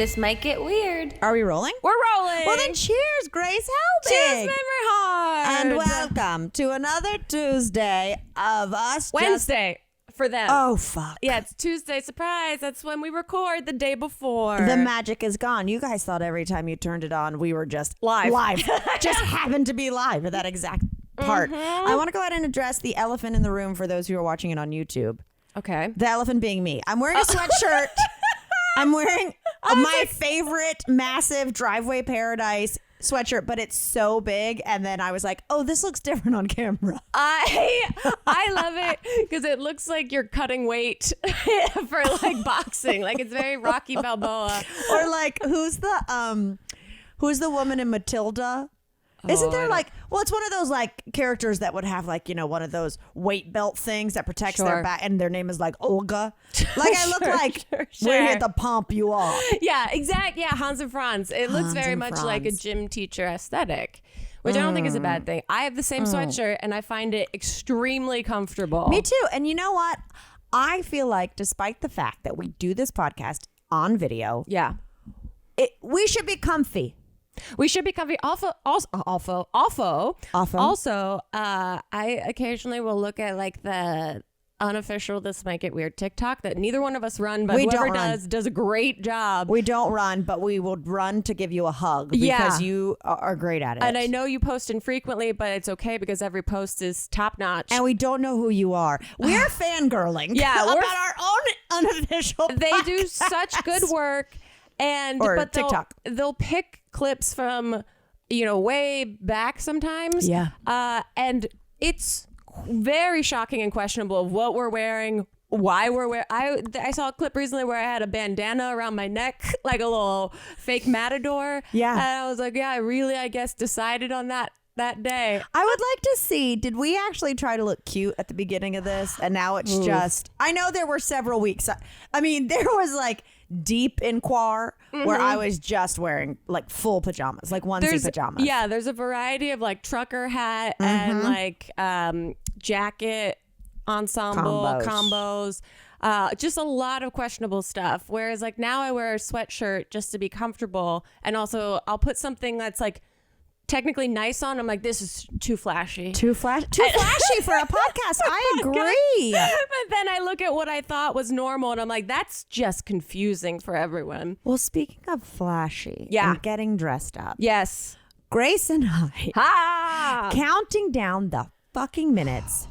This might get weird. Are we rolling? We're rolling. Well, then cheers, Grace Helbig. Cheers, Mamrie Hart. And welcome to another Tuesday of us. Wednesday for them. Oh, fuck. Yeah, it's Tuesday. Surprise. That's when we record the day before. The magic is gone. You guys thought every time you turned it on, we were just live. Just happened to be live at that exact part. I want to go ahead and address the elephant in the room for those who are watching it on YouTube. Okay. The elephant being me. I'm wearing a sweatshirt. I'm wearing my favorite massive Driveway Paradise sweatshirt, but it's so big. And then I was like, oh, this looks different on camera. I love it because it looks like you're cutting weight for like boxing. Like it's very Rocky Balboa. Or like who's the woman in Matilda? Isn't there like, well, it's one of those like characters that would have like, you know, one of those weight belt things that protects their back, and their name is like Olga. Like I look like we're here to pump you up. Yeah, exactly. Yeah, Hans and Franz. It looks very much like a gym teacher aesthetic, which I don't think is a bad thing. I have the same sweatshirt and I find it extremely comfortable. Me too. And you know what? I feel like despite the fact that we do this podcast on video, we should be comfy. We should be comfy. Also, I occasionally will look at like the unofficial This Might Get Weird TikTok that neither one of us run, but whoever does a great job. We don't run, but we will run to give you a hug because you are great at it. And I know you post infrequently, but it's okay because every post is top notch. And we don't know who you are. We're fangirling about our own unofficial They podcast. do such good work. But they'll pick clips from, you know, way back sometimes. Yeah. And it's very shocking and questionable of what we're wearing, why we're wearing. I saw a clip recently where I had a bandana around my neck, like a little fake matador. Yeah. And I was like, I guess decided on that day. I would like to see, did we actually try to look cute at the beginning of this? And now it's just, I know there were several weeks. I mean, there was like deep in quar where I was just wearing like full pajamas, like onesie pajamas. Yeah, there's a variety of like trucker hat and like jacket ensemble combos. Just a lot of questionable stuff. Whereas like now I wear a sweatshirt just to be comfortable. And also I'll put something that's like technically nice on. I'm like, this is too flashy. Too flashy for a podcast. I agree. But then I look at what I thought was normal and I'm like, that's just confusing for everyone. Well, speaking of flashy and getting dressed up. Yes. Grace and I counting down the fucking minutes.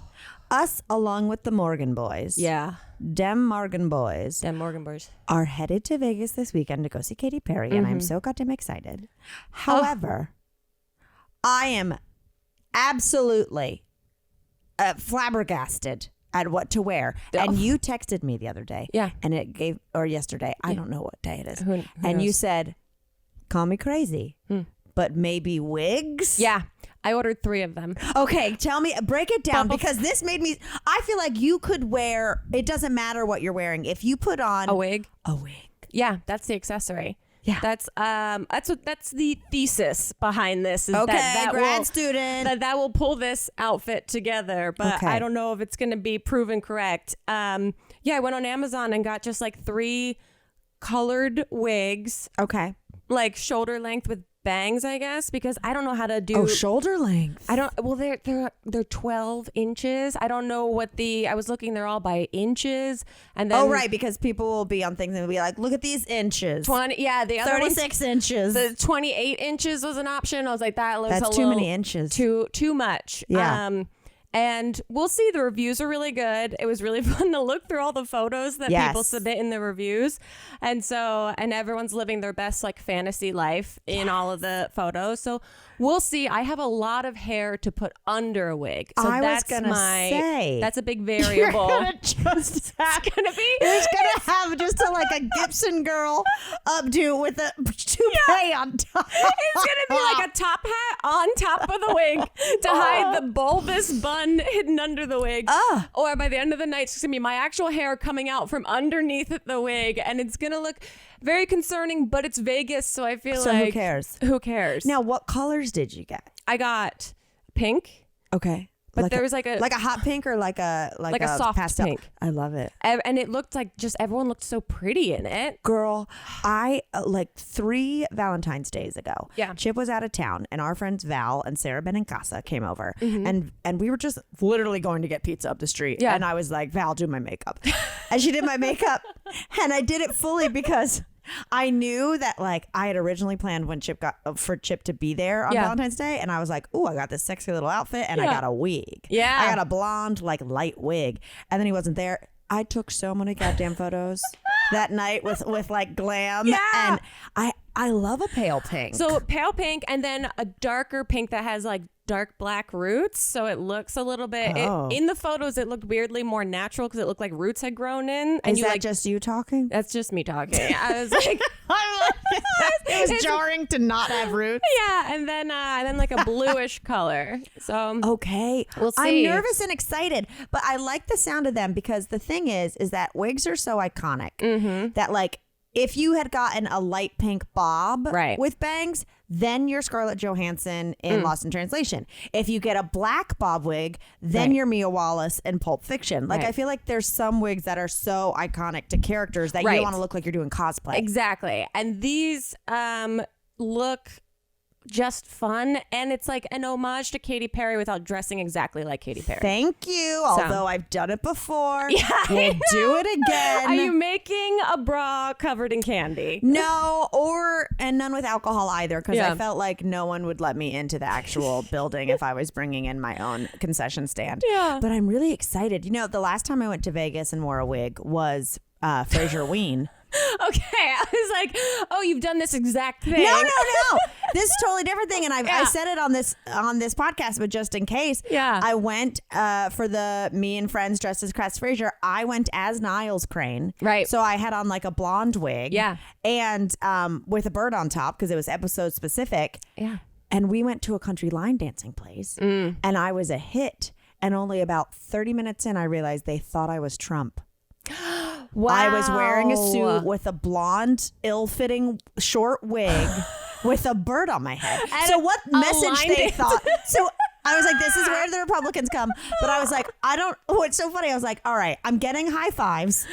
Us along with the Morgan boys. Yeah. Dem Morgan boys are headed to Vegas this weekend to go see Katy Perry, and I'm so goddamn excited. However, I am absolutely flabbergasted at what to wear. And you texted me the other day. Yeah. And or yesterday, I don't know what day it is. Who and knows? You said, call me crazy, but maybe wigs? Yeah. I ordered 3 of them. Okay, tell me, break it down, because this made me, I feel like you could wear, it doesn't matter what you're wearing. If you put on a wig. Yeah, that's the accessory. Yeah. That's the thesis behind this. Is that grad student. That will pull this outfit together, but I don't know if it's going to be proven correct. I went on Amazon and got just like 3 colored wigs. Okay. Like shoulder length with bangs, I guess, because I don't know how to do shoulder length. I don't. Well, they're 12 inches. I don't know what I was looking. They're all by inches, and then because people will be on things and be like, look at these inches. 20. Yeah, the other 36 inches. The 28 inches was an option. I was like, that's too many inches. Too much. Yeah. And we'll see. The reviews are really good. It was really fun to look through all the photos that people submit in the reviews. And everyone's living their best like fantasy life in all of the photos. So we'll see. I have a lot of hair to put under a wig. So that's a big variable. It's gonna have just a Gibson girl updo with a toupee on top. It's gonna be like a top hat on top of the wig to hide the bulbous bun hidden under the wig. Or by the end of the night, it's gonna be my actual hair coming out from underneath the wig, and it's gonna look very concerning, but it's Vegas, so I feel like who cares? Who cares? Now, what colors did you get? I got pink. Okay. But there was like a hot pink or like a soft pastel pink. I love it. And it looked like just everyone looked so pretty in it. Girl, I like 3 Valentine's days ago. Yeah. Chip was out of town and our friends Val and Sarah Benincasa came over and we were just literally going to get pizza up the street. Yeah. And I was like, Val, do my makeup. And she did my makeup and I did it fully because I knew that like I had originally planned when Chip for Chip to be there on Valentine's Day, and I was like, "Ooh, I got this sexy little outfit, and I got a wig. Yeah, I got a blonde like light wig." And then he wasn't there. I took so many goddamn photos that night with like glam, and I love a pale pink. So pale pink, and then a darker pink that has like dark black roots, so it looks a little bit in the photos it looked weirdly more natural because it looked like roots had grown in. And Is that just you talking? That's just me talking. I was like it was jarring to not have roots. Yeah, and then like a bluish color. So okay, we'll see. I'm nervous and excited, but I like the sound of them because the thing is that wigs are so iconic that like if you had gotten a light pink bob with bangs, then you're Scarlett Johansson in Lost in Translation. If you get a black bob wig, then you're Mia Wallace in Pulp Fiction. Like, I feel like there's some wigs that are so iconic to characters that you don't want to look like you're doing cosplay. Exactly. And these look just fun, and it's like an homage to Katy Perry without dressing exactly like Katy Perry. Thank you. Although I've done it before. Yeah, we'll do it again. Are you making a bra covered in candy? No, and none with alcohol either, because I felt like no one would let me into the actual building if I was bringing in my own concession stand. Yeah. But I'm really excited. You know, the last time I went to Vegas and wore a wig was Fraser Ween. Okay, I was like, oh, you've done this exact thing. No. This is a totally different thing. And I said it on this podcast, but just in case, I went for the Me and Friends Dressed as Crest Fraser. I went as Niles Crane. Right. So I had on like a blonde wig. Yeah. And with a bird on top because it was episode specific. Yeah. And we went to a country line dancing place and I was a hit. And only about 30 minutes in, I realized they thought I was Trump. Wow. I was wearing a suit with a blonde, ill-fitting short wig with a bird on my head. And so what message they thought? So I was like, this is where the Republicans come. But I was like, it's so funny. I was like, all right, I'm getting high fives.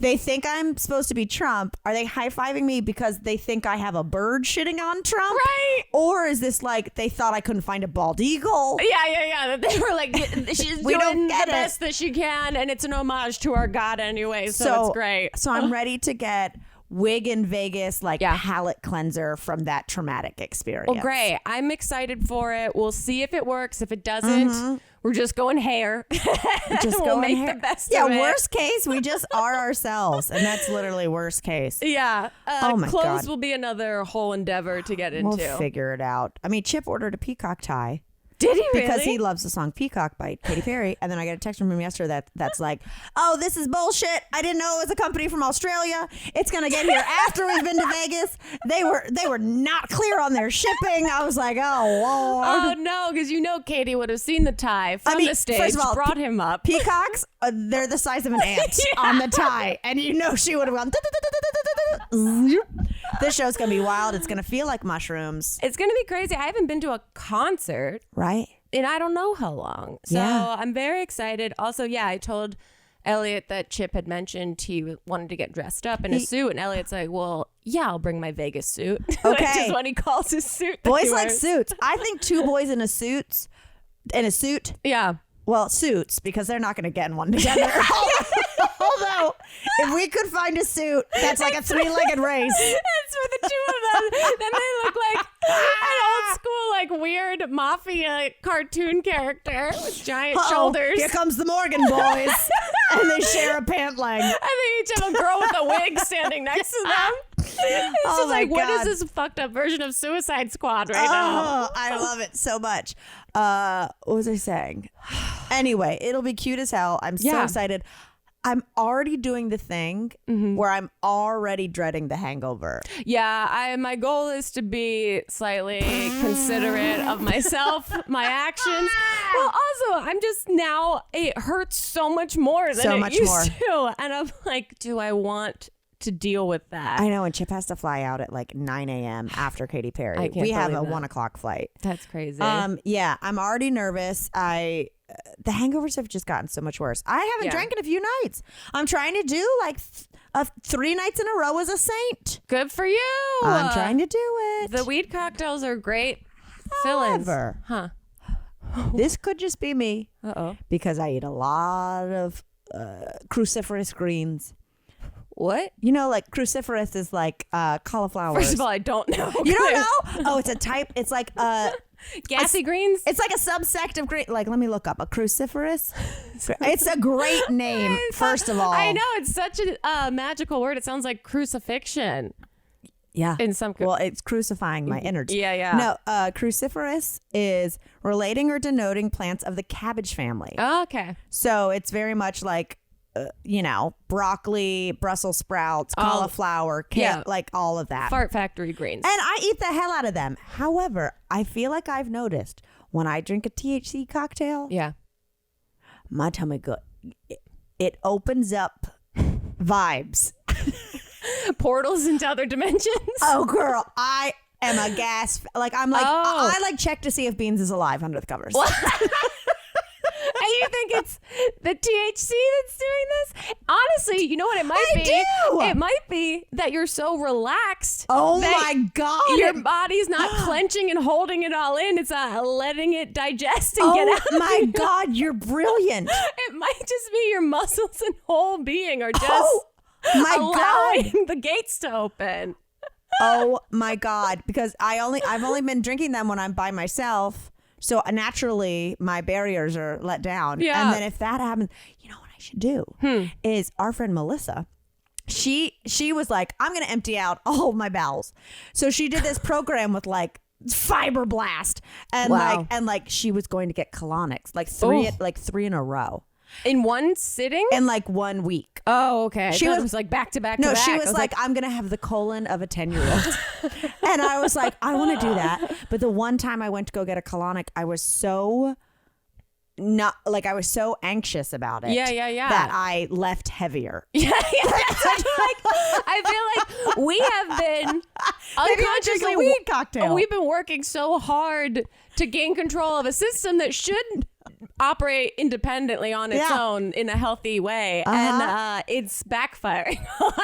They think I'm supposed to be Trump. Are they high-fiving me because they think I have a bird shitting on Trump? Right. Or is this like they thought I couldn't find a bald eagle? Yeah. They were like, she's doing the best that she can, and it's an homage to our God anyway, so it's great. So I'm ready to get wig in Vegas, like palette cleanser from that traumatic experience. Well, great. I'm excited for it. We'll see if it works. If it doesn't, we're just going hair. We'll make hair. The best of it. Yeah, worst case, we just are ourselves. And that's literally worst case. Yeah. Oh my God. Clothes will be another whole endeavor to get into. We'll figure it out. I mean, Chip ordered a peacock tie. Did he really? Because he loves the song Peacock by Katy Perry. And then I got a text from him yesterday that's like, oh, this is bullshit. I didn't know it was a company from Australia. It's going to get here after we've been to Vegas. They were not clear on their shipping. I was like, oh, Lord. Oh, no, because you know Katy would have seen the tie from the stage, first of all, brought him up. Peacocks, they're the size of an ant on the tie. And you know she would have gone... This show's going to be wild. It's going to feel like mushrooms. It's going to be crazy. I haven't been to a concert. Right. And I don't know how long. So I'm very excited. Also, I told Elliot that Chip had mentioned he wanted to get dressed up in a suit. And Elliot's like, well, yeah, I'll bring my Vegas suit. Okay. Which is what he calls his suit. Boys like suits. I think 2 boys in a suit. Yeah. Well, suits, because they're not going to get in one together. Although, if we could find a suit that's like a 3-legged race. It's for the 2 of them. Then they look like an old school, like weird mafia cartoon character with giant shoulders. Here comes the Morgan boys. And they share a pant leg. And they each have a girl with a wig standing next to them. It's just like, God. What is this fucked up version of Suicide Squad right now? I love it so much. What was I saying? Anyway, it'll be cute as hell. I'm so excited. I'm already doing the thing where I'm already dreading the hangover. Yeah, my goal is to be slightly considerate of myself, my actions. Well, also, I'm just now, it hurts so much more than it used to. And I'm like, do I want to deal with that? I know, and Chip has to fly out at like 9 a.m. after Katy Perry. We have a 1 o'clock flight. That's crazy. Yeah, I'm already nervous. the hangovers have just gotten so much worse. I haven't drank in a few nights. I'm trying to do like 3 nights in a row as a saint. Good for you. I'm trying to do it. The weed cocktails are great fill-ins. However, this could just be me. Because I eat a lot of cruciferous greens. What? You know, like cruciferous is like cauliflower. First of all, I don't know. You don't know? Oh, it's a type. It's like gassy greens. It's like a subsect of green. Like, let me look up a cruciferous. It's a great name. First of all, I know it's such a magical word. It sounds like crucifixion. Yeah. In some well, it's crucifying my innards. Yeah. No, cruciferous is relating or denoting plants of the cabbage family. Oh, okay. So it's very much like, broccoli, Brussels sprouts, cauliflower, like all of that. Fart factory greens. And I eat the hell out of them. However, I feel like I've noticed when I drink a THC cocktail, my tummy it opens up vibes. Portals into other dimensions. Oh, girl, I am a gas. Like, I'm like, I like check to see if Beans is alive under the covers. And you think it's the THC that's doing this? Honestly, you know what it might be? Do. It might be that you're so relaxed. Oh my God. Your body's not clenching and holding it all in. It's letting it digest and get out. Oh my God, you're brilliant. It might just be your muscles and whole being are just allowing the gates to open. Oh my God. Because I've only been drinking them when I'm by myself. So naturally, my barriers are let down. Yeah. And then if that happens, you know what I should do is our friend Melissa, she was like, I'm going to empty out all my bowels. So she did this program with like Fiber Blast. And like she was going to get colonics, like three in a row. In one sitting? In like 1 week. Oh, okay. She was like back to back to back. No, she was like, I'm going to have the colon of a 10-year-old. And I was like, I want to do that. But the one time I went to go get a colonic, I was so I was so anxious about it. Yeah. That I left heavier. Yeah. I feel like we have been unconsciously weed cocktail. We've been working so hard to gain control of a system that should operate independently on its own in a healthy way, and it's backfiring.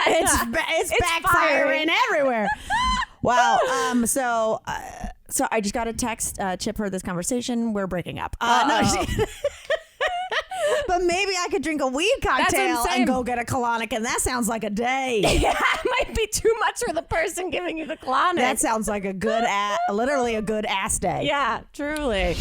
it's backfiring everywhere. Wow. So I just got a text. Chip heard this conversation. We're breaking up. But maybe I could drink a weed cocktail and go get a colonic, and that sounds like a day. Yeah, it might be too much for the person giving you the colonic. That sounds like literally a good ass day. Yeah, truly.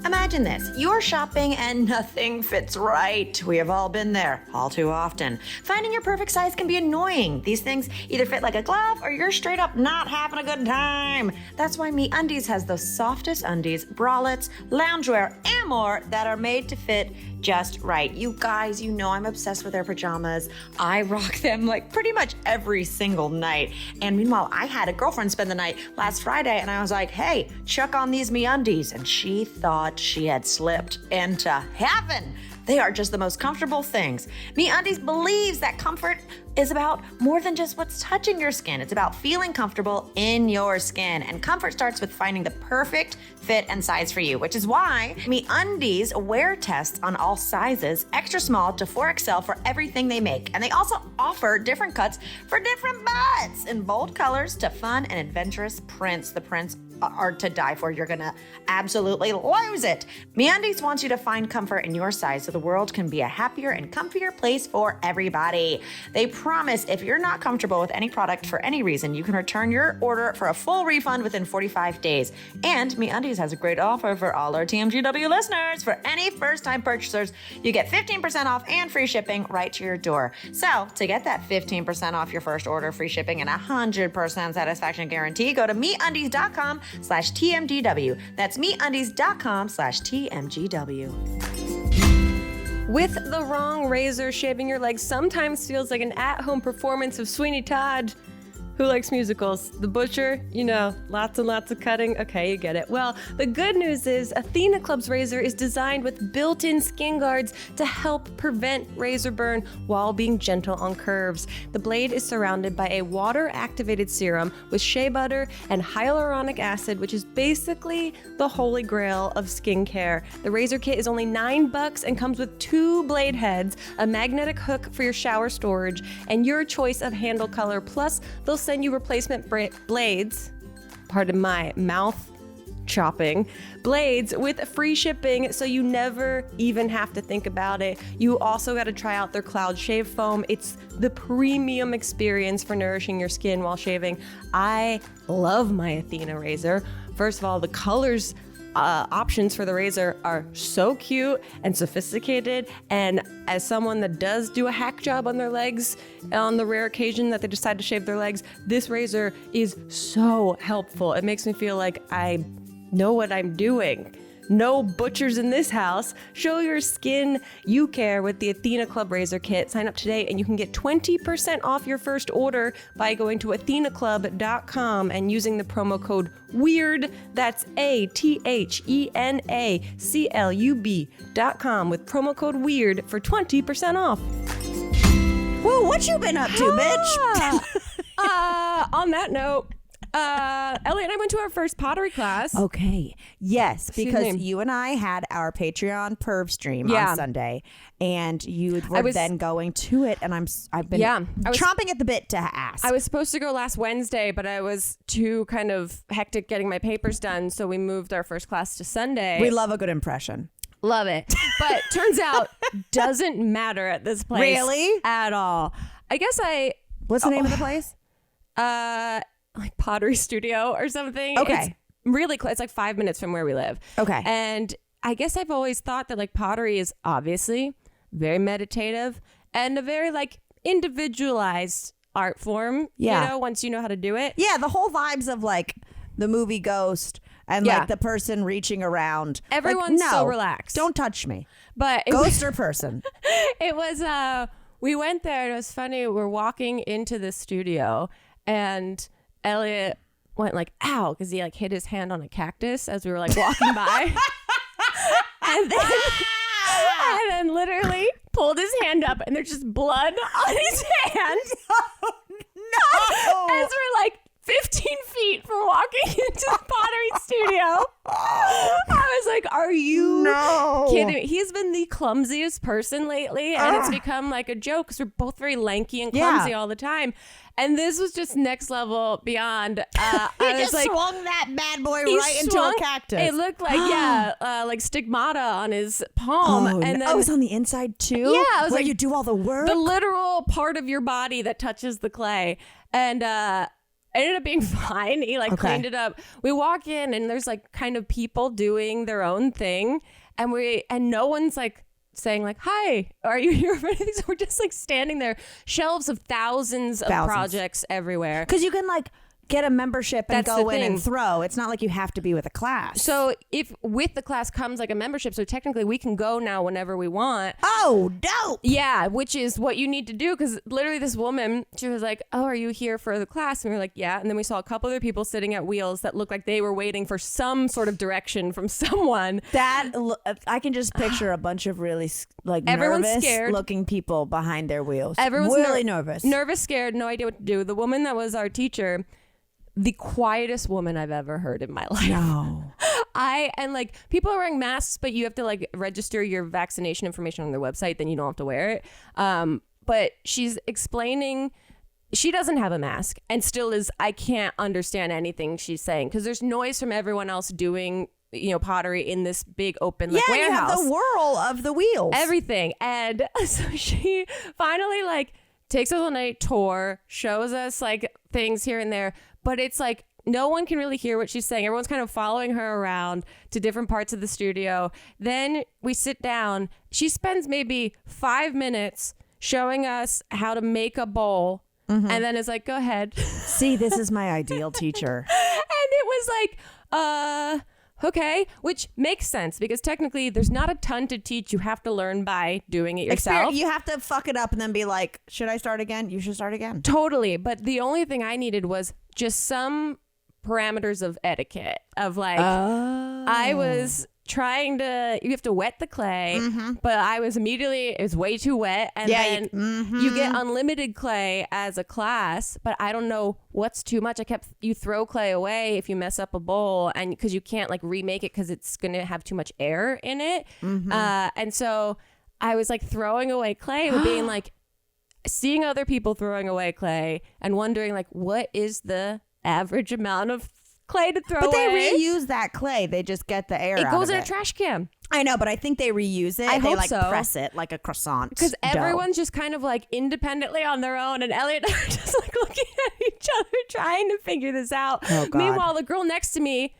Imagine this. You're shopping and nothing fits right. We have all been there, all too often. Finding your perfect size can be annoying. These things either fit like a glove or you're straight up not having a good time. That's why MeUndies has the softest undies, bralettes, loungewear, and more that are made to fit just right. You guys, you know I'm obsessed with their pajamas. I rock them like pretty much every single night. And meanwhile, I had a girlfriend spend the night last Friday and I was like, hey, chuck on these MeUndies. And she thought she had slipped into heaven. They are just the most comfortable things. MeUndies believes that comfort is about more than just what's touching your skin. It's about feeling comfortable in your skin. And comfort starts with finding the perfect fit and size for you, which is why MeUndies wear tests on all sizes, extra small to 4XL for everything they make. And they also offer different cuts for different butts in bold colors to fun and adventurous prints. The prints are to die for. You're gonna absolutely lose it. MeUndies wants you to find comfort in your size so the world can be a happier and comfier place for everybody. They promise if you're not comfortable with any product for any reason, you can return your order for a full refund within 45 days. And MeUndies has a great offer for all our TMGW listeners. For any first-time purchasers, you get 15% off and free shipping right to your door. So to get that 15% off your first order, free shipping, and 100% satisfaction guarantee, go to MeUndies.com/TMGW. That's MeUndies.com/TMGW. With the wrong razor, shaving your legs sometimes feels like an at-home performance of Sweeney Todd. Who likes musicals? The Butcher? You know, lots and lots of cutting. Okay, you get it. Well, the good news is Athena Club's razor is designed with built-in skin guards to help prevent razor burn while being gentle on curves. The blade is surrounded by a water-activated serum with shea butter and hyaluronic acid, which is basically the holy grail of skincare. The razor kit is only $9 and comes with 2 blade heads, a magnetic hook for your shower storage, and your choice of handle color. Plus, they'll send you replacement blades, pardon my mouth chopping, blades with free shipping, so you never even have to think about it. You also got to try out their Cloud Shave Foam. It's the premium experience for nourishing your skin while shaving. I love my Athena razor. First of all, the colors options for the razor are so cute and sophisticated, and as someone that does do a hack job on their legs on the rare occasion that they decide to shave their legs, this razor is so helpful. It makes me feel like I know what I'm doing. No butchers in this house. Show your skin you care with the Athena Club Razor Kit. Sign up today and you can get 20% off your first order by going to athenaclub.com and using the promo code WEIRD. That's ATHENACLUB.com with promo code WEIRD for 20% off. Whoa, what you been up to, bitch? On that note, Elliot and I went to our first pottery class. Okay. Yes, Excuse because me. you and I had our Patreon perv stream on Sunday, and you were then going to it, and I've been chomping at the bit to ask. I was supposed to go last Wednesday, but I was too kind of hectic getting my papers done, so we moved our first class to Sunday. We love a good impression. Love it. But turns out doesn't matter at this place. Really? At all. I guess What's the name of the place? like Pottery Studio or something. Okay. It's really close. It's like 5 minutes from where we live. Okay. And I guess I've always thought that like pottery is obviously very meditative and a very like individualized art form. Yeah. You know, once you know how to do it. Yeah, the whole vibes of like the movie Ghost and like the person reaching around. Everyone's like, so relaxed. Don't touch me. But Ghost or person. It was, we went there and it was funny. We're walking into the studio and Elliot went like, ow, because he like hit his hand on a cactus as we were like walking by. and then literally pulled his hand up and there's just blood on his hand. No. As we're like 15 feet from walking into the pottery studio. I was like, are you kidding me? He's been the clumsiest person lately, and it's become like a joke because we're both very lanky and clumsy all the time. And this was just next level beyond. I was just like, swung that bad boy right into a cactus. It looked like, like stigmata on his palm. And then, it's on the inside too? Yeah. I was where like, you do all the work? The literal part of your body that touches the clay. And ended up being fine. He like cleaned it up. We walk in and there's like kind of people doing their own thing. And no one's like saying like, hi, are you here for anything? So we're just like standing there, shelves of thousands of projects everywhere. Because you can like get a membership and That's go the in thing. and throw. It's not like you have to be with a class. So if with the class comes like a membership, so technically we can go now whenever we want. Oh, dope. Yeah, which is what you need to do, because literally this woman, she was like, oh, are you here for the class? And we were like, yeah. And then we saw a couple other people sitting at wheels that looked like they were waiting for some sort of direction from someone. I can just picture a bunch of really like Everyone's nervous scared. looking people behind their wheels. Everyone's really nervous. Nervous, scared, no idea what to do. The woman that was our teacher, the quietest woman I've ever heard in my life. No. And like people are wearing masks, but you have to like register your vaccination information on their website, then you don't have to wear it. But she's explaining she doesn't have a mask and still is, I can't understand anything she's saying because there's noise from everyone else doing, pottery in this big open like warehouse. You have the whirl of the wheels. Everything. And so she finally like takes us on a tour, shows us like things here and there, but it's like no one can really hear what she's saying. Everyone's kind of following her around to different parts of the studio. Then we sit down. She spends maybe 5 minutes showing us how to make a bowl. And then is like, go ahead. See, this is my ideal teacher. And it was like, okay, which makes sense because technically there's not a ton to teach. You have to learn by doing it yourself. You have to fuck it up and then be like, should I start again? You should start again. Totally. But the only thing I needed was just some parameters of etiquette of like, I was trying to, you have to wet the clay, but I was immediately, it was way too wet. And then you get unlimited clay as a class, but I don't know what's too much. You throw clay away if you mess up a bowl, and because you can't like remake it because it's going to have too much air in it. And so I was like throwing away clay, but being like, seeing other people throwing away clay and wondering like, what is the average amount of clay to throw away? But they reuse that clay. They just get the air out of it. It goes in a trash can. I know, but I think they reuse it. I they hope like so. press it like a croissant. Because everyone's just kind of like independently on their own, and Elliot and I are just like looking at each other trying to figure this out. Oh, God. Meanwhile, the girl next to me,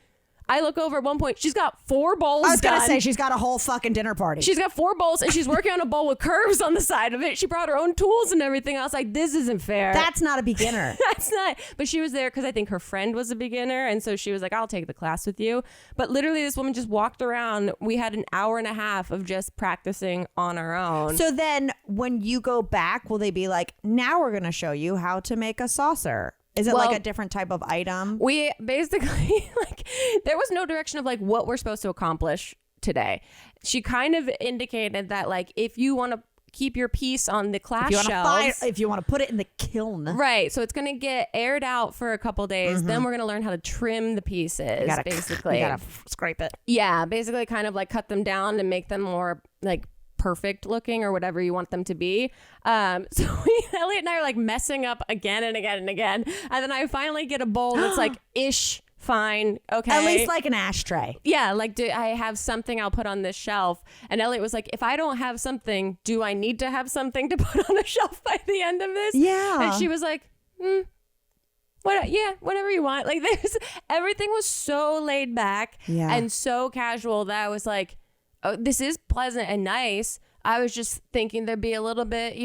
I look over at one point, she's got 4 bowls. I was going to say, she's got a whole fucking dinner party. She's got 4 bowls and she's working on a bowl with curves on the side of it. She brought her own tools and everything. I was like, this isn't fair. That's not a beginner. That's not. But she was there because I think her friend was a beginner. And so she was like, I'll take the class with you. But literally this woman just walked around. We had an hour and a half of just practicing on our own. So then when you go back, will they be like, now we're going to show you how to make a saucer? Is it like a different type of item? We basically, like, there was no direction of like what we're supposed to accomplish today. She kind of indicated that like if you want to keep your piece on the class shelves, if you want to put it in the kiln, right? So it's going to get aired out for a couple days. Then we're going to learn how to trim the pieces. Basically, you gotta scrape it. Yeah, basically, kind of like cut them down and make them more like perfect looking or whatever you want them to be. So Elliot and I are like messing up again and again and again, and then I finally get a bowl that's like ish fine, okay, at least like an ashtray. Yeah, like, do I have something I'll put on this shelf? And Elliot was like, if I don't have something, do I need to have something to put on a shelf by the end of this? Yeah. And she was like, whatever you want. Like, everything was so laid back and so casual that I was like, oh, this is pleasant and nice. I was just thinking there'd be a little bit,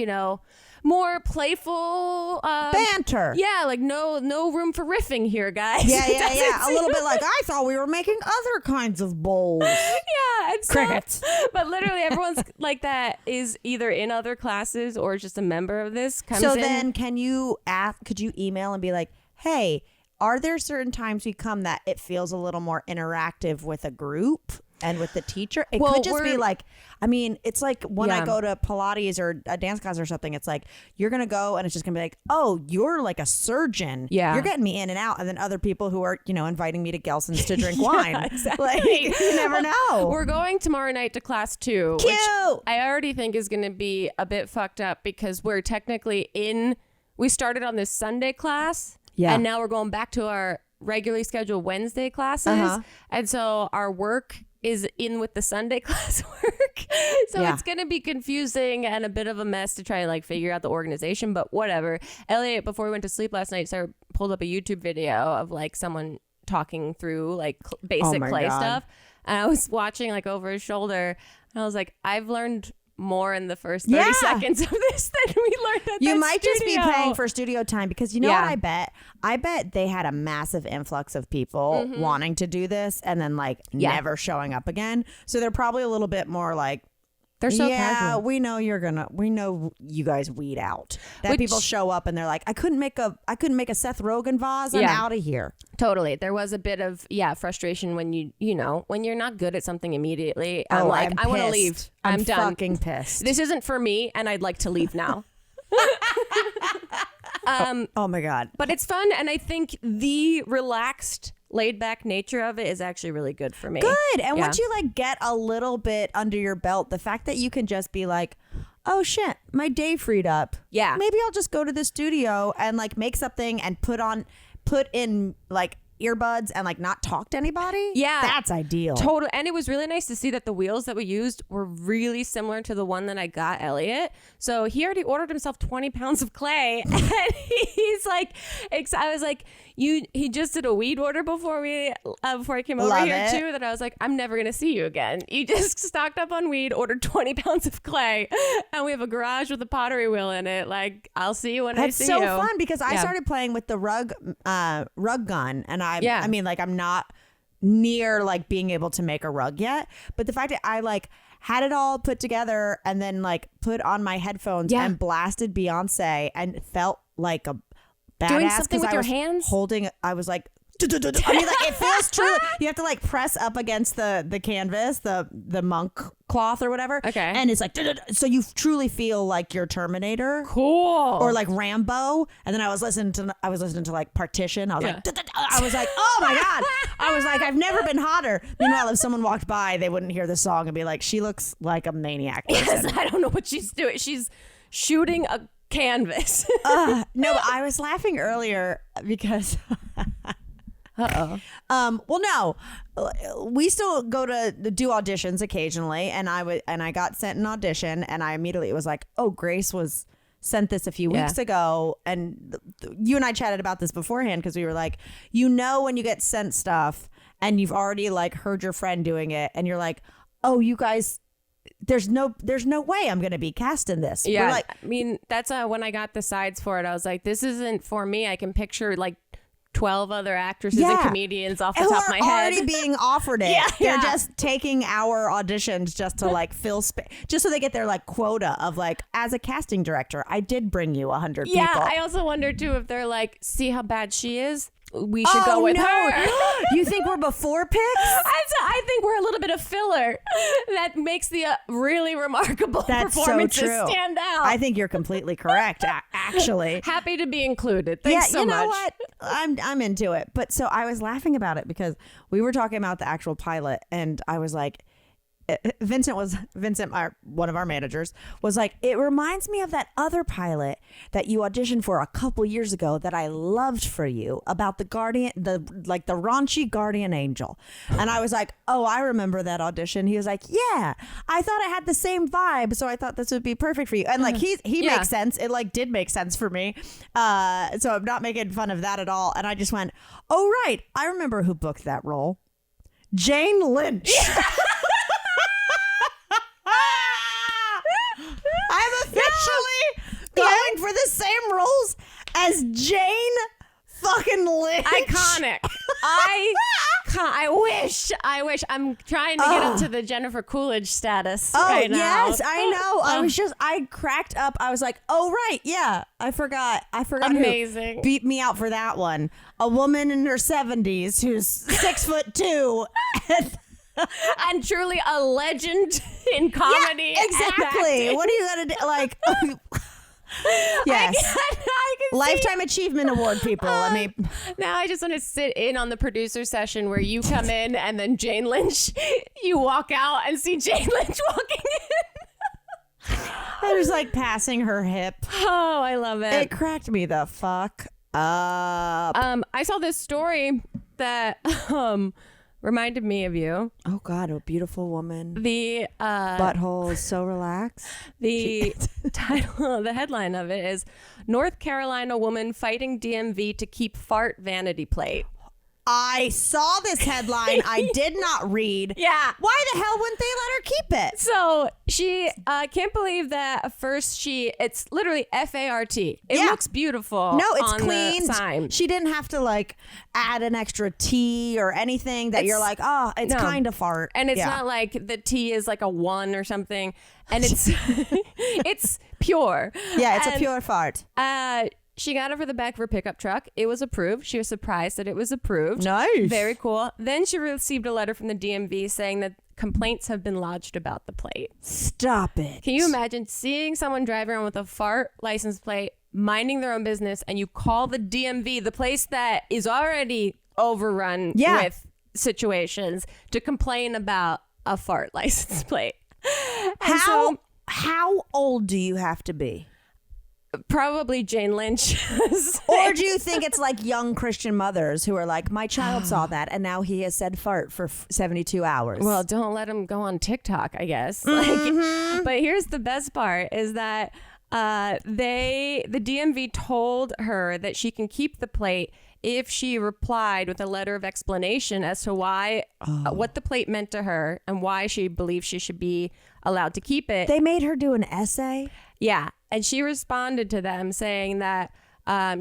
more playful banter. Yeah, like no room for riffing here, guys. Yeah. A little bit like, I thought we were making other kinds of bowls. Yeah, and crickets. But literally everyone's like that is either in other classes or just a member of this. Then could you email and be like, hey, are there certain times we come that it feels a little more interactive with a group and with the teacher? It could just be like, I mean, it's like when I go to Pilates or a dance class or something, it's like, you're going to go and it's just going to be like, oh, you're like a surgeon. Yeah. You're getting me in and out. And then other people who are, inviting me to Gelson's to drink wine. Exactly. Like, you never know. We're going tomorrow night to class 2. Cute. Which I already think is going to be a bit fucked up because we're technically we started on this Sunday class. Yeah. And now we're going back to our regularly scheduled Wednesday classes. And so our work is in with the Sunday class work. So it's going to be confusing and a bit of a mess to try to like figure out the organization, but whatever. Elliot, before we went to sleep last night, pulled up a YouTube video of like someone talking through like basic clay stuff. And I was watching like over his shoulder and I was like, I've learned more in the first 30 seconds of this than we learned at You that might studio. just be paying for studio time because what I bet? I bet they had a massive influx of people wanting to do this and then like never showing up again. So they're probably a little bit more like, they're so casual. we know you guys weed out. That people show up and they're like, I couldn't make a Seth Rogen vase. I'm out of here. Totally. There was a bit of frustration when when you're not good at something immediately. I want to leave. I'm done. I'm fucking pissed. This isn't for me and I'd like to leave now. Oh my God. But it's fun, and I think the relaxed, laid back nature of it is actually really good for me. Good. And once you like get a little bit under your belt, the fact that you can just be like, oh shit, my day freed up. Yeah. Maybe I'll just go to the studio and like make something and put in like earbuds and like not talk to anybody. Yeah. That's ideal. Totally. And it was really nice to see that the wheels that we used were really similar to the one that I got Elliot. So he already ordered himself 20 pounds of clay. And he's like, I was like, he just did a weed order before I came over here too. That I was like, I'm never going to see you again. You just stocked up on weed, ordered 20 pounds of clay. And we have a garage with a pottery wheel in it. Like, I'll see you when I see you. That's so fun because I started playing with the rug gun and I mean, like, I'm not near like being able to make a rug yet. But the fact that I like had it all put together and then like put on my headphones and blasted Beyonce and felt like a badass. Doing something with your hands? I was like, I mean, like it feels true. You have to like press up against the canvas, the monk cloth or whatever. Okay. And it's like, so you truly feel like you're Terminator. Cool. Or like Rambo. And then I was listening to like Partition. I was like, oh my God. I was like, I've never been hotter. Meanwhile, if someone walked by, they wouldn't hear the song and be like, she looks like a maniac person. Yes, I don't know what she's doing. She's shooting a canvas. No, but I was laughing earlier because well, no, we still go to do auditions occasionally, and I got sent an audition, and I immediately was like, oh, Grace was sent this a few weeks ago, and you and I chatted about this beforehand because we were like, when you get sent stuff and you've already like heard your friend doing it, and you're like, oh, you guys. There's no way I'm going to be cast in this. Yeah, we're like, I mean, that's when I got the sides for it. I was like, this isn't for me. I can picture like 12 other actresses and comedians off the top of my head already being offered it. They're just taking our auditions just to like fill space, just so they get their like quota of like, as a casting director, I did bring you 100 people. Yeah, I also wonder too if they're like, see how bad she is? We should go with her. You think we're before picks? I think we're a little bit of filler that makes the really remarkable performances stand out. I think you're completely correct, actually. Happy to be included. Thanks so much. You know what? I'm into it. But so I was laughing about it because we were talking about the actual pilot, and I was like, Vincent, one of our managers, was like, it reminds me of that other pilot that you auditioned for a couple years ago that I loved for you about the raunchy guardian angel. And I was like, oh, I remember that audition. He was like, yeah, I thought it had the same vibe, so I thought this would be perfect for you. And like he makes sense. It like did make sense for me. So I'm not making fun of that at all. And I just went, oh right, I remember who booked that role. Jane Lynch. I'm officially going for the same roles as Jane fucking Lynch. Iconic. I wish. I'm trying to get up to the Jennifer Coolidge status right now. Yes, I know. I cracked up. I was like, oh, right. Yeah, I forgot. Amazing. Who beat me out for that one. A woman in her 70s who's 6'2". And truly a legend in comedy. Yeah, exactly. What are you gonna do? Like, yes, I can Lifetime Achievement Award, people. Now I just want to sit in on the producer session where you come in and then Jane Lynch, you walk out and see Jane Lynch walking in. I was like passing her hip. Oh, I love it. It cracked me the fuck up. I saw this story that reminded me of you. Oh God, a beautiful woman. The butthole is so relaxed. The title, the headline of it is North Carolina woman fighting DMV to keep fart vanity plate. I saw this headline. I did not read. Yeah. Why the hell wouldn't they let her keep it? So she can't believe that at first it's literally FART. It looks beautiful. No, it's on clean. The sign. She didn't have to like add an extra T or anything that you're like, oh, it's kind of fart. And it's not like the T is like a 1 or something. And it's it's pure. Yeah, it's a pure fart. She got it for the back of her pickup truck. It was approved. She was surprised that it was approved. Nice. Very cool. Then she received a letter from the DMV saying that complaints have been lodged about the plate. Stop it. Can you imagine seeing someone driving around with a fart license plate, minding their own business, and you call the DMV, the place that is already overrun with situations, to complain about a fart license plate? How old do you have to be? Probably Jane Lynch. Or do you think it's like young Christian mothers who are like, my child saw that and now he has said fart for 72 hours? Well, don't let him go on TikTok, I guess. But here's the best part is that the DMV told her that she can keep the plate if she replied with a letter of explanation as to why, what the plate meant to her and why she believes she should be allowed to keep it. They made her do an essay? Yeah. And she responded to them saying that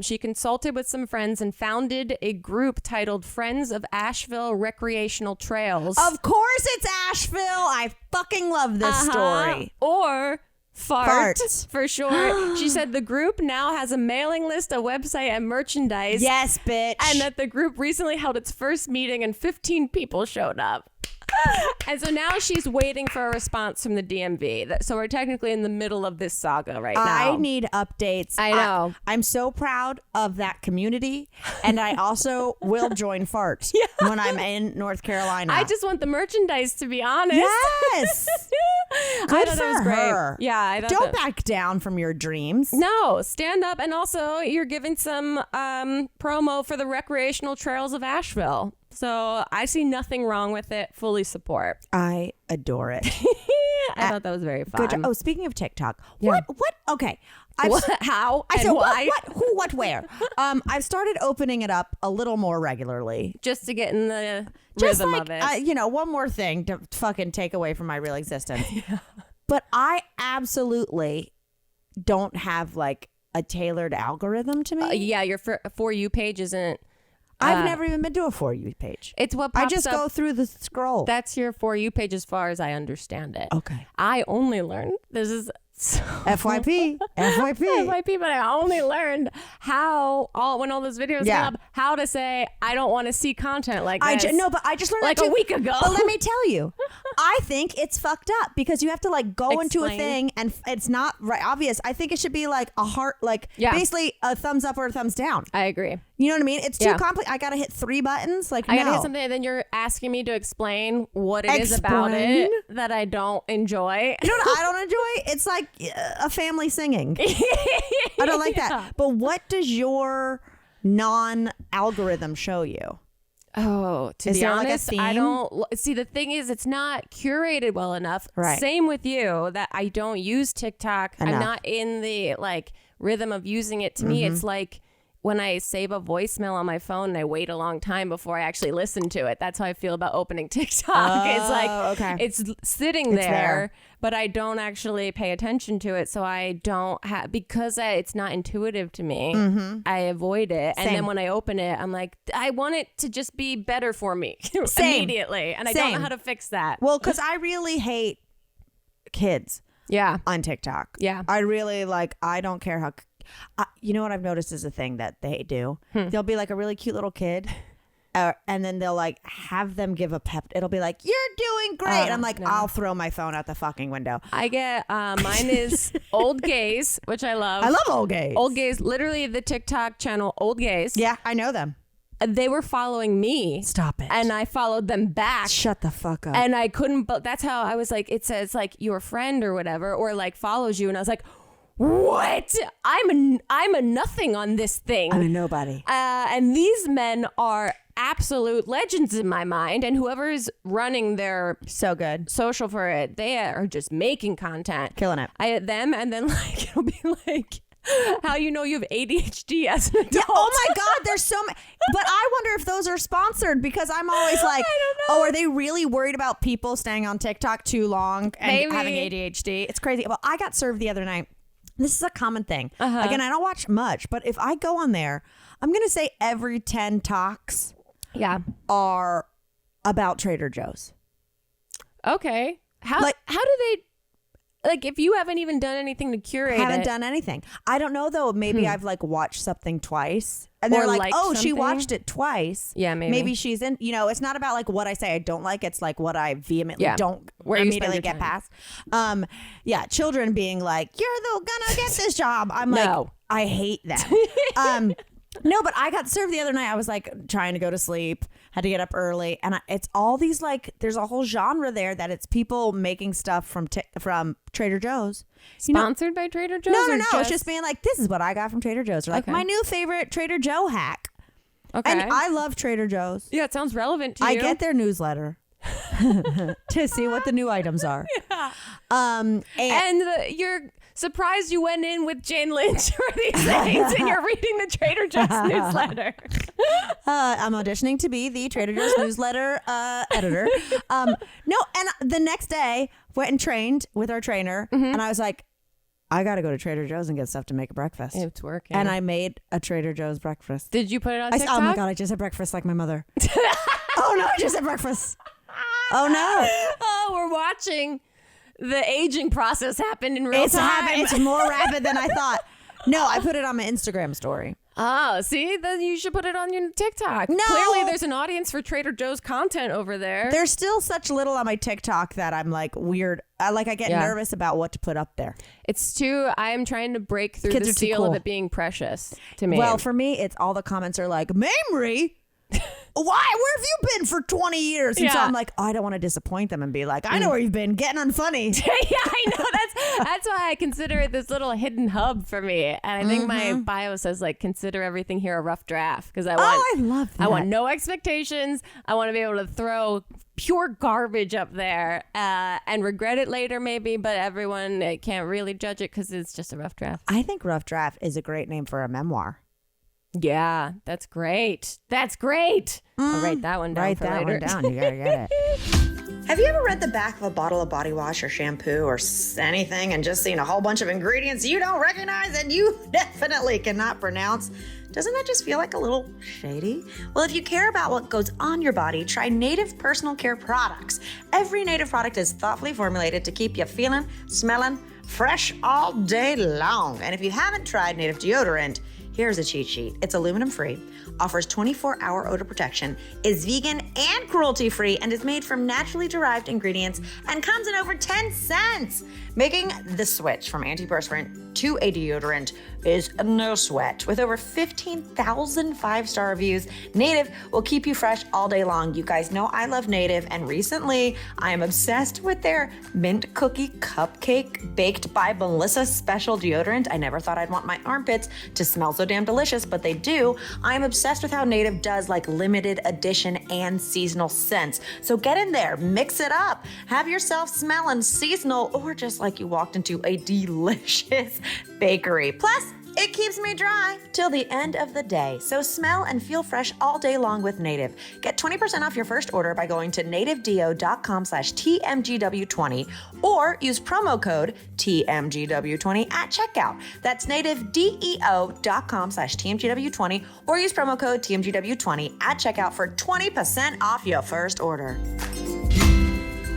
She consulted with some friends and founded a group titled Friends of Asheville Recreational Trails. Of course it's Asheville. I fucking love this story. Or Fart, Fart. for sure. She said the group now has a mailing list, a website, and merchandise. Yes, bitch. And that the group recently held its first meeting and 15 people showed up. And so now she's waiting for a response from the DMV. So we're technically in the middle of this saga right now. I need updates. I know. I'm so proud of that community, and I also will join Fart when I'm in North Carolina. I just want the merchandise, to be honest. Yes. Good I thought for it was great. her. Yeah, I thought Don't back down from your dreams. No, stand up. And also, you're giving some promo for the recreational trails of Asheville. So I see nothing wrong with it. Fully support. I adore it. I thought that was very fun. Good job. Oh, speaking of TikTok, Yeah. what? Okay. How? I and said why? what? Who? What? Where? I've started opening it up a little more regularly. Just to get in the Just rhythm like, of it. one more thing to fucking take away from my real existence. But I absolutely don't have like a tailored algorithm to me. Yeah, your For You page isn't. I've never even been to a For You page. It's what pops I just up. go through the scroll. That's your For You page as far as I understand it. Okay. I only learned, this is FYP. FYP, but I only learned when all those videos Yeah. come up, how to say, I don't want to see content like this. But I just learned like that too. a week ago. But let me tell you, I think it's fucked up because you have to like go into a Explain. thing and it's not right obvious. I think it should be like a heart, like basically a thumbs up or a thumbs down. I agree. You know what I mean? It's too Yeah. complicated. I gotta hit 3 buttons. Like I gotta no. hit something, and then you're asking me to explain what it is about it that I don't enjoy. You know what I don't enjoy? It's like a family singing. I don't like that. But what does your non-algorithm show you? Oh, to Is be there like a honest, theme? I don't see. The thing is, it's not curated well enough. Right. Same with you, that I don't use TikTok. Enough. I'm not in the like rhythm of using it. To me, it's like when I save a voicemail on my phone and I wait a long time before I actually listen to it. That's how I feel about opening TikTok. It's like okay. it's sitting there, but I don't actually pay attention to it. So I don't have, because it's not intuitive to me, I avoid it. And then when I open it, I'm like, I want it to just be better for me immediately. And I don't know how to fix that. Well, because I really hate kids Yeah. on TikTok. Yeah. I really I don't care how. You know what I've noticed is a thing that they do. They'll be like a really cute little kid. And then they'll like have them give a pep. It'll be like, you're doing great. And I'm like, I'll throw my phone out the fucking window. I get, mine is Old Gays, which I love. I love old gays. Old Gays, literally the TikTok channel Old Gays. Yeah, I know them. They were following me. Stop it. And I followed them back. Shut the fuck up. And I couldn't, but that's how I was like, it says like your friend or whatever, or like follows you. And I was like, what? I'm a nothing on this thing. I'm a nobody. And these men are absolute legends in my mind. And whoever's running their So good. social for it, they are just making content. Killing it. I hit them, and then like it'll be like, how you know you have ADHD as an adult. Yeah, oh my God, there's so many. But I wonder if those are sponsored because I'm always like, oh, are they really worried about people staying on TikTok too long and Maybe. having ADHD? It's crazy. Well, I got served the other night. This is a common thing. Again, I don't watch much, but if I go on there, I'm going to say every 10 talks are about Trader Joe's. Okay. How Like- do they, like, if you haven't even done anything to curate Haven't it? done anything. I don't know though. Maybe I've like watched something twice, and they're Or like, liked "Oh, she something. watched it twice." Yeah, maybe. Maybe she's in. You know, it's not about like what I say I don't like. It's like what I vehemently don't Where you spend immediately your get time. past. Yeah, children being like, "You're gonna get this job." I'm No. like, I hate that. No, but I got served the other night. I was like trying to go to sleep, had to get up early, and it's all these like. There's a whole genre there that it's people making stuff from Trader Joe's. You know- Sponsored by Trader Joe's? no, or it's just being like, this is what I got from Trader Joe's. Or like, Okay. my new favorite Trader Joe hack. Okay. And I love Trader Joe's. Yeah, it sounds relevant to you. I get their newsletter to see what the new items are. Yeah. And you're surprised you went in with Jane Lynch for these things and you're reading the Trader Joe's newsletter. I'm auditioning to be the Trader Joe's newsletter editor. No, and the next day went and trained with our trainer, and I was like, I got to go to Trader Joe's and get stuff to make a breakfast. It's working. And I made a Trader Joe's breakfast. Did you put it on TikTok? Oh my God, I just had breakfast like my mother. Oh no, I just had breakfast. Oh no. Oh, we're watching the aging process happen in real time. It's more rapid than I thought. No, I put it on my Instagram story. Oh, see? Then you should put it on your TikTok. No. Clearly, there's an audience for Trader Joe's content over there. There's still such little on my TikTok that I'm like weird. I get nervous about what to put up there. It's too, I am trying to break through Kids the are too seal cool. of it being precious to me. Well, for me, it's all the comments are like, Mamrie, why? Where have you been for 20 years? And so I'm like, I don't want to disappoint them and be like, I know where you've been, getting unfunny. Yeah, I know. That's why I consider it this little hidden hub for me. And I think my bio says like, consider everything here a rough draft because I love that. I want no expectations. I want to be able to throw pure garbage up there and regret it later maybe, but everyone can't really judge it because it's just a rough draft. I think rough draft is a great name for a memoir. Yeah, that's great. That's great. I'll write that one down Write for that later. one down. You gotta get it. Have you ever read the back of a bottle of body wash or shampoo or anything and just seen a whole bunch of ingredients you don't recognize and you definitely cannot pronounce? Doesn't that just feel like a little shady? Well, if you care about what goes on your body, try Native Personal Care products. Every Native product is thoughtfully formulated to keep you feeling, smelling fresh all day long. And if you haven't tried Native deodorant, here's a cheat sheet. It's aluminum-free, offers 24-hour odor protection, is vegan and cruelty-free, and is made from naturally derived ingredients and comes in over 10 cents. Making the switch from antiperspirant to a deodorant is no sweat. With over 15,000 five-star reviews, Native will keep you fresh all day long. You guys know I love Native, and recently I am obsessed with their mint cookie cupcake baked by Melissa special deodorant. I never thought I'd want my armpits to smell so damn delicious, but they do. I'm obsessed with how Native does like limited edition and seasonal scents. So get in there, mix it up, have yourself smelling seasonal or just like you walked into a delicious bakery. Plus, it keeps me dry till the end of the day. So smell and feel fresh all day long with Native. Get 20% off your first order by going to nativedeo.com/TMGW20 or use promo code TMGW20 at checkout. That's nativedeo.com/TMGW20 or use promo code TMGW20 at checkout for 20% off your first order.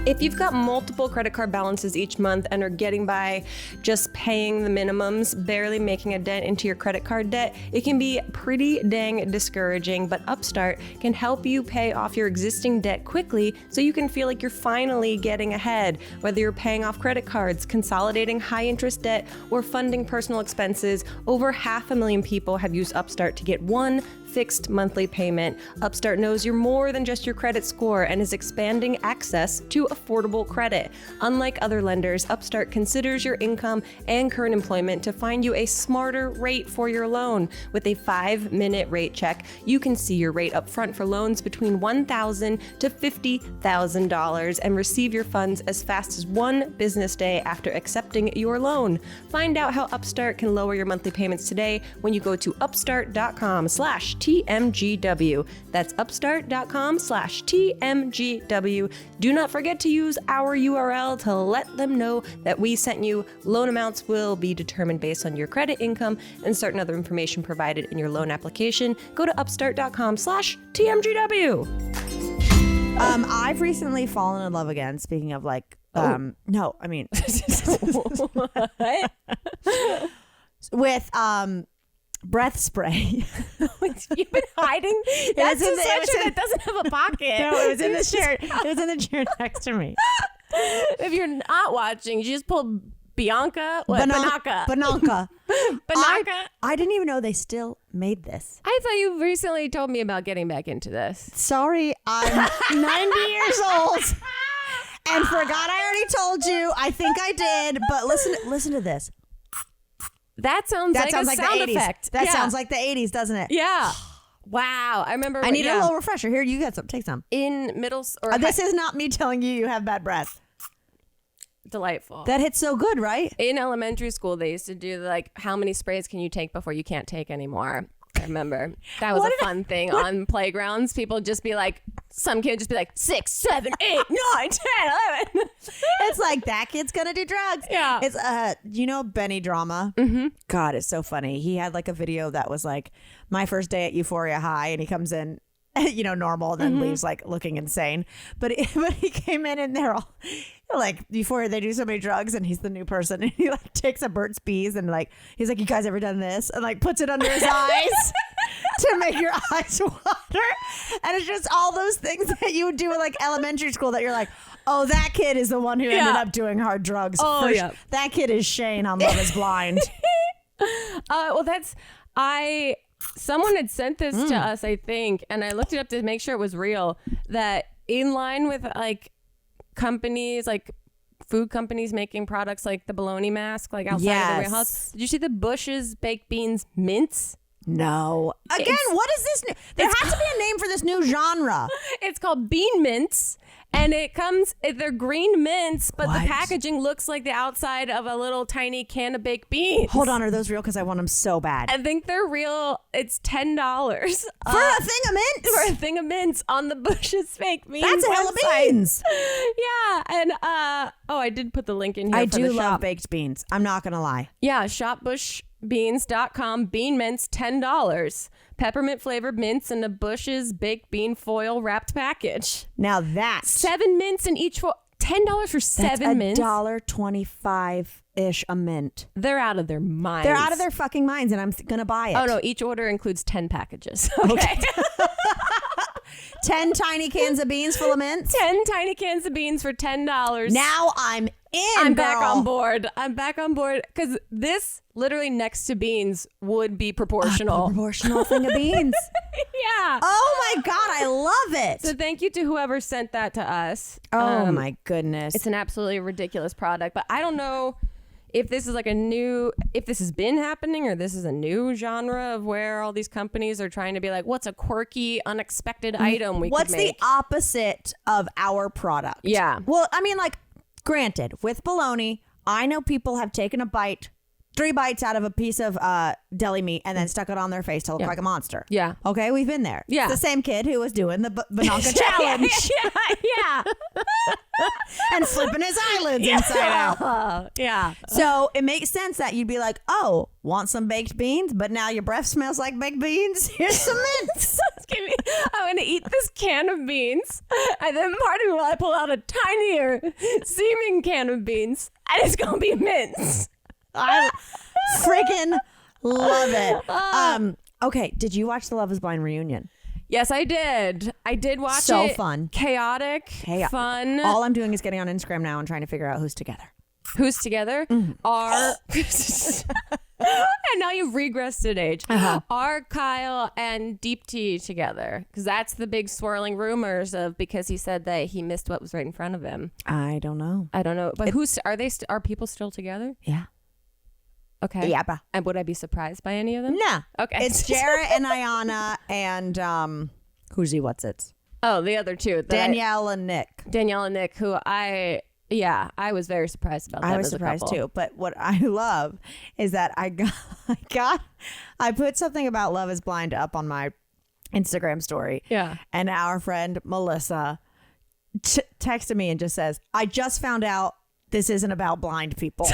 If you've got multiple credit card balances each month and are getting by just paying the minimums, barely making a dent into your credit card debt, it can be pretty dang discouraging, but Upstart can help you pay off your existing debt quickly so you can feel like you're finally getting ahead. Whether you're paying off credit cards, consolidating high interest debt, or funding personal expenses, over 500,000 people have used Upstart to get one fixed monthly payment. Upstart knows you're more than just your credit score and is expanding access to affordable credit. Unlike other lenders, Upstart considers your income and current employment to find you a smarter rate for your loan. With a 5-minute rate check, you can see your rate up front for loans between $1,000 to $50,000 and receive your funds as fast as 1 business day after accepting your loan. Find out how Upstart can lower your monthly payments today when you go to upstart.com/TMGW. That's upstart.com/TMGW. Do not forget to use our URL to let them know that we sent you. Loan amounts will be determined based on your credit, income, and certain other information provided in your loan application. Go to upstart.com/TMGW. I've recently fallen in love again. Speaking of like, no, I mean, with breath spray. You've been hiding? That's a sweatshirt that doesn't have a pocket. No, it was in the chair. It was in the chair next to me. If you're not watching, you just pulled Bianca. What? Banaka. Banaka. Banaka. I didn't even know they still made this. I thought you recently told me about getting back into this. Sorry, I'm 90 years old and forgot I already told you. I think I did, but listen to this. That sounds like a sound effect. That sounds like the 80s, doesn't it? Yeah. Wow. I remember. I need a little refresher. Here, you got some. Take some. In middle or this is not me telling you have bad breath. Delightful. That hits so good, right? In elementary school, they used to do like, how many sprays can you take before you can't take anymore? I remember. That was a fun thing on playgrounds. People just be like, some kid just be like 6, 7, 8, 9, 10, 11. It's like, that kid's gonna do drugs. Yeah. It's you know Benny Drama? Mm-hmm. God, it's so funny. He had like a video that was like, my first day at Euphoria High, and he comes in, you know, normal, then leaves like looking insane. But he came in and they're all like, before they do so many drugs, and he's the new person, and he like takes a Burt's Bees and like, he's like, you guys ever done this? And like puts it under his eyes to make your eyes water. And it's just all those things that you would do in like elementary school that you're like, oh, that kid is the one who ended up doing hard drugs. Oh, yeah. That kid is Shane on Love is Blind. Well, someone had sent this to us, I think, and I looked it up to make sure it was real, that in line with like companies, like food companies making products like the bologna mask, like outside of the warehouse. Did you see the Bush's Baked Beans mints? No. Again, what is this? There has to be a name for this new genre. It's called bean mints. And they're green mints, but the packaging looks like the outside of a little tiny can of baked beans. Hold on, are those real? Because I want them so bad. I think they're real. It's $10 for a thing of mints. For a thing of mints on the Bush's Baked Beans. That's a hell of beans. Yeah, and I did put the link in here. I for do the love shop. baked beans. I'm not gonna lie. Yeah, shopbushbeans.com. Bean mints, $10. Peppermint flavored mints in a Bush's baked bean foil wrapped package. Now that's 7 mints in each foil. $10 for 7 mints. $1.25-ish a mint. They're out of their minds. They're out of their fucking minds, and I'm gonna buy it. Oh no! Each order includes 10 packages. Okay. 10 tiny cans of beans full of mints. 10 tiny cans of beans for $10. Now I'm in. I'm back on board. I'm back on board because this literally next to beans would be proportional. A proportional thing of beans. Yeah. Oh my God, I love it. So thank you to whoever sent that to us. Oh my goodness. It's an absolutely ridiculous product, but I don't know if this is like if this has been happening or this is a new genre of where all these companies are trying to be like, what's a quirky, unexpected item we What's could make? the opposite of our product? Yeah. Well, I mean, like, granted, with bologna, I know people have taken 3 bites out of a piece of deli meat and then stuck it on their face to look like a monster. Yeah. Okay, we've been there. Yeah. It's the same kid who was doing the Bananka challenge. Yeah. And flipping his eyelids inside out. Yeah. So it makes sense that you'd be like, oh, want some baked beans? But now your breath smells like baked beans. Here's some mints. I'm going to eat this can of beans. And then part of me will pull out a tinier seeming can of beans. And it's going to be mints. I freaking love it. Okay, did you watch the Love is Blind reunion? Yes, I did. I did watch it. So fun. Chaotic. Fun. All I'm doing is getting on Instagram now and trying to figure out who's together. Who's together are... And now you've regressed in age. Are Kyle and Deep T together? Because that's the big swirling rumors of, because he said that he missed what was right in front of him. I don't know. But are people still together? Yeah. Okay. Yeah. Bah. And would I be surprised by any of them? No. Okay. It's Jarrett and Ayana and who's he? What's it? Oh, the other two. Danielle and Nick. Danielle and Nick, who I was very surprised about. I was surprised too. But what I love is that I put something about Love is Blind up on my Instagram story. Yeah. And our friend Melissa texted me and just says, I just found out this isn't about blind people.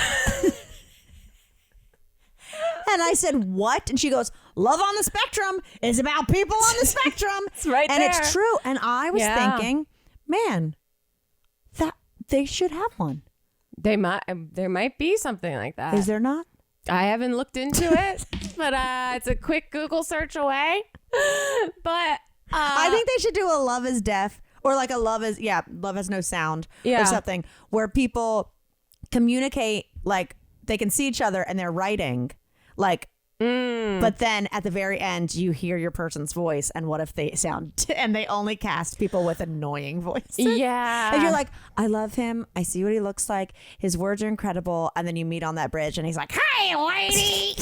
And I said, what? And she goes, Love on the Spectrum is about people on the spectrum. It's right and there. It's true. And I was thinking, man, that they should have one. There might be something like that. Is there not? I haven't looked into it, but it's a quick Google search away. But I think they should do a Love is Deaf or like a Love has no sound or something where people communicate, like they can see each other and they're writing. Like, but then at the very end, you hear your person's voice, and what if they and they only cast people with annoying voices? Yeah. And you're like, I love him. I see what he looks like. His words are incredible. And then you meet on that bridge, and he's like, hey, lady.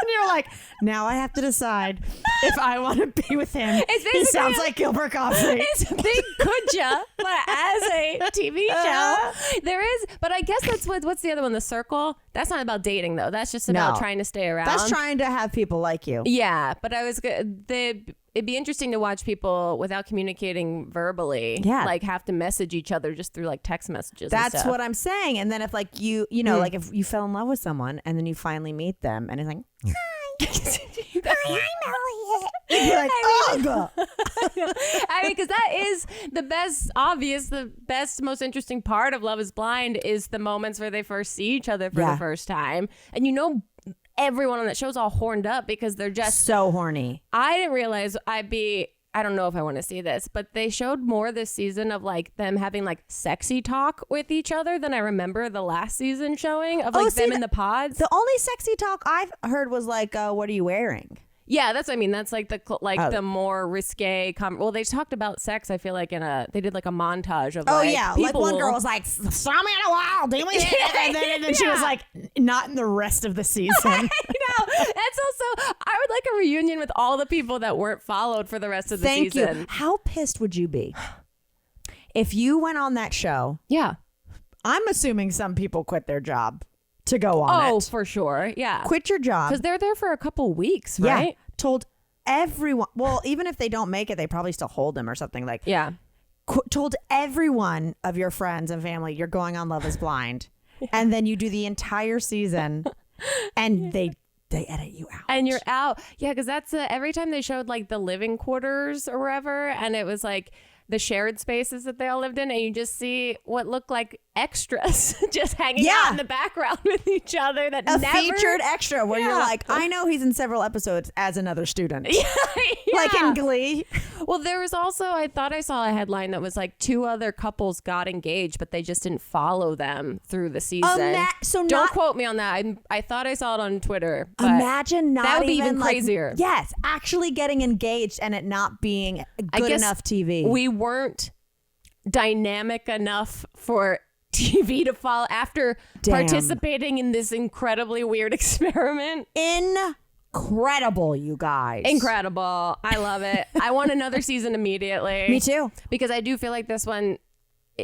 and you're like, now I have to decide if I want to be with him. He sounds like Gilbert Gottfried. It's a big kuja, but as a TV show, there is. But I guess that's what's the other one? The Circle. That's not about dating though. That's just about trying to stay around. That's trying to have people like you. Yeah, but it'd be interesting to watch people without communicating verbally, like have to message each other just through like text messages. That's what I'm saying. And then if like you know, like if you fell in love with someone and then you finally meet them and it's like, hi, hi, I'm Elliot. You'd be like, ugh. I mean, because that is the best, most interesting part of Love is Blind is the moments where they first see each other for the first time. And everyone on that show's all horned up because they're just so horny. I didn't realize I don't know if I want to see this, but they showed more this season of like them having like sexy talk with each other than I remember the last season showing of like them in the pods. The only sexy talk I've heard was like, what are you wearing? Yeah, that's what I mean. That's like the more risque. Well, they talked about sex. I feel like they did like a montage of. Like one girl was like, "Saw me in a while, do we?" And then she was like, "Not in the rest of the season." I know. That's also. I would like a reunion with all the people that weren't followed for the rest of the season. Thank you. How pissed would you be if you went on that show? Yeah, I'm assuming some people quit their job to go on it. Oh, for sure. Yeah. Quit your job. Because they're there for a couple weeks, right? Yeah. Told everyone. Well, even if they don't make it, they probably still hold them or something like. Yeah. Told everyone of your friends and family you're going on Love is Blind. And then you do the entire season and they edit you out. And you're out. Yeah, because that's every time they showed like the living quarters or wherever. And it was like the shared spaces that they all lived in, and you just see what looked like extras just hanging out in the background with each other. That a featured extra where you're like, I know he's in several episodes as another student. Like in Glee. Well, there was also, I thought I saw a headline that was like 2 other couples got engaged, but they just didn't follow them through the season. Don't quote me on that. I thought I saw it on Twitter. But imagine not that would be even crazier. Yes, actually getting engaged and it not being good enough TV. We weren't dynamic enough for TV to follow after participating in this incredibly weird experiment. Incredible, you guys. Incredible. I love it. I want another season immediately. Me too. Because I do feel like this one,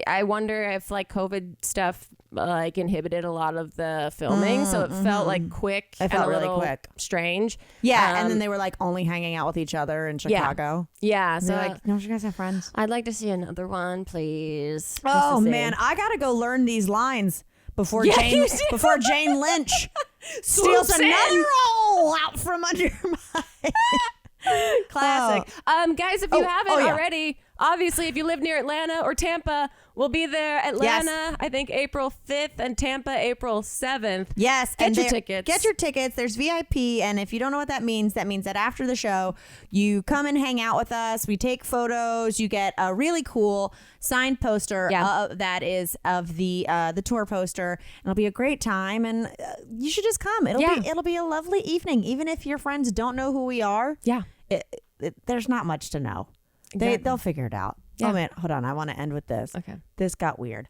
I wonder if like COVID stuff like inhibited a lot of the filming. So it felt like quick. It felt really quick. Strange. Yeah. And then they were like only hanging out with each other in Chicago. Yeah. So like, don't you guys have friends? I'd like to see another one, please. Oh man, I gotta go learn these lines before Jane Lynch steals another role out from under my classic. Guys, if you haven't already, obviously if you live near Atlanta or Tampa, we'll be there. Atlanta, I think April 5th, and Tampa April 7th. Yes. Get your tickets. Get your tickets. There's VIP, and if you don't know what that means that after the show, you come and hang out with us. We take photos. You get a really cool signed poster that is of the tour poster. It'll be a great time, and you should just come. It'll be a lovely evening, even if your friends don't know who we are. Yeah. There's not much to know. Exactly. They'll figure it out. Yeah. Oh man, hold on. I want to end with this. Okay. This got weird.